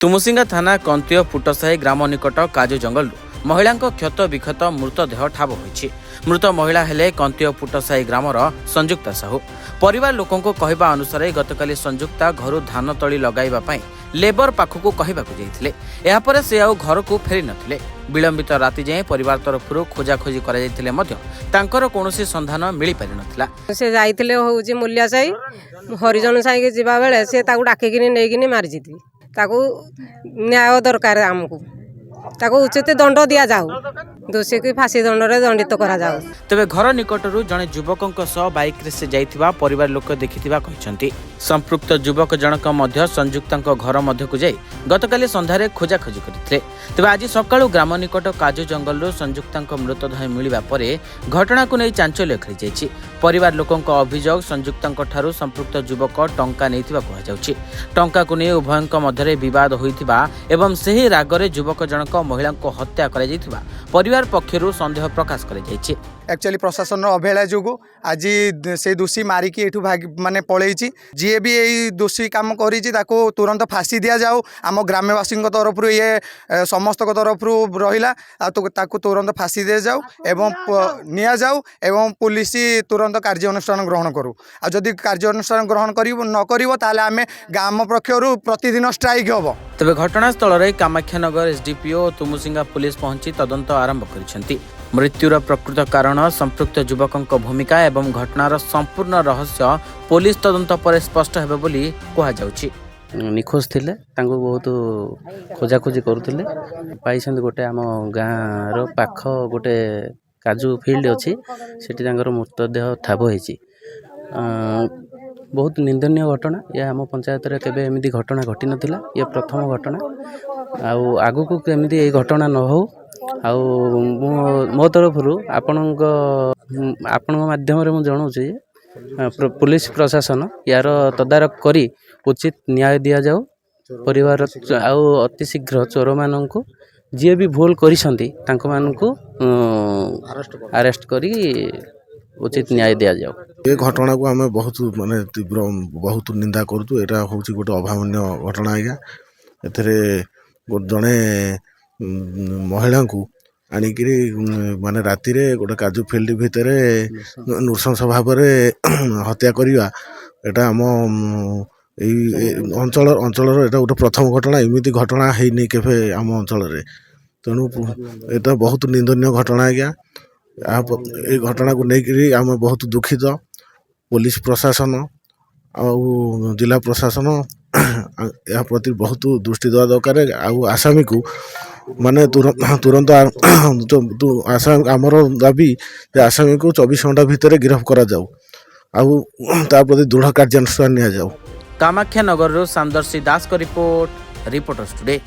तुमुसिंगा थाना कंतिय पुटसाही ग्राम निकट काजू जंगल महिला क्षत विक्षत मृतदेह ठाब होईछि। मृत महिला हेले कंतिय पुटसाही ग्रामर संजुक्ता साहू। परिवार लोकंको कहबा अनुसार गतकाली संजुक्ता घरु धान तली लगाइबा पई लेबर पाखकु कहबाकु जाइथिले। एहा परे से आउ घरकु फेरि नथिले। विलंबित राति जाए परिवार तरफरु खोजाखोजी करा जाइथिले मध्य तांकर कोनोसी संधान मिली पारि नथिला। से जाइथिले होउची मूल्या साई हरिजन साई के जिबा बेले से ताकु डाकिकिनी नेकिनी मारि जिति। ताकु न्याय दरकार हमकु। ताकु उचित दंड दिया जाऊ। दोषी की फांसी दंड रे दंडित करा जाऊ। तबे घर निकटरू जने युवकक सह बाइक रे से जाइथिबा परिवार लोक देखिथिबा कहिसंती। संपृक्त युवक जनक मध्य संजुक्तांक घर मध्यकु जाई गतकाली संध्यारे खोजाखोजी करथिले। तबे आज सकाळु ग्राम निकट काजू जंगलरू संजुक्तांक मृतदेह मिलिबा परे घटनाकु नै चांचल्य खेली जाइछि। परिवार लोकंक अभियोग संजुक्तांक ठारू संपृक्त युवक टंका नैथिबा कहै जाउछि। टंकाकु नै उभयंक मध्यरे विवाद होइथिबा एवं सेही रागरे युवक जनक महिला को हत्या करा जाइथिबा परिवार पक्षरु संदेह प्रकाश करा जाइछि। एक्चुअली प्रशासन अवहेला जोगु आज से दोषी मारिकी एठू माने पळेछि। जी भी यही दोषी काम करिछि ताको तुरंत फांसी दिया जाऊ। आम ग्रामवासी तरफ ये समस्त तरफ रहिला ताको तुरंत फांसी दिया जाऊ एवं निया जाऊ एवं पुलिस तुरंत कार्यानुष्ठान ग्रहण करू। आ जदि कार्यानुष्ठान ग्रहण न करिवो ताले आमे ग्राम पक्षरु प्रतिदिन स्ट्राइक हबो। तबे घटनास्थल रे कामाख्यानगर एसडीपीओ तुमुसिंगा पुलिस पहुंची तदंत आरंभ करिसेंती। मृत्युर प्रकृत कारण संपृक्त युवकंक भूमिका एवं घटनार संपूर्ण रहस्य पुलिस तदंत पर स्पष्ट हेबे बोली कहा जाउछि। निखोज थिले तांको बहुत खोजाखोजी करुथिले पाइछन्ति। गोटे आम गाँव रो पाख गोटे काजू फील्ड अछि सेठी तांकर मृतदेह ठाब होईछि। बहुत निंदनीय घटना। या आम पंचायत रे केबे एमिति घटना घटी नथिला। ये प्रथम घटना। आउ आगु को केमिति ए घटना न हो आउ मो तरफरु आपणक माध्यम रे मु जणाउछि पुलिस प्रशासन यार तदारक करी उचित न्याय दिया जाऊ। परिवार आउ अति शीघ्र चोर माननकु जे भी भूल करिसंती तांको माननकु अरेस्ट करी उचित न्याय दिया जाऊ। ये घटना को आम बहुत माने तीव्र बहुत निंदा करूँ। यहाँ हूँ गोटे अभावनीय घटना। आज्ञा एथरे जड़े महिला को आनिकी माने राति रे गोटे काजू फील्ड भितर नृशंस भाव हत्या करवा एटा आम अंचल एटा गोटे प्रथम घटना। एमती घटना है नहीं केफे आम अंचल तेणु एटा बहुत निंदनीय घटना। आज्ञा ये घटना को लेकर आम बहुत दुखित। पुलिस प्रशासन आउ जिला प्रशासन या प्रति बहुत दृष्टि देवा दरकार। आसामी को माने तुरंत आसामी आमर दाबी आसामी को 24 घंटा भितर गिरफ्त करा जाऊ आउ ता प्रति दृढ़ कार्यानुष्ठान निया जाऊ। कामाख्यानगर सामदर्शी दास को रिपोर्ट रिपोर्टर्स टुडे।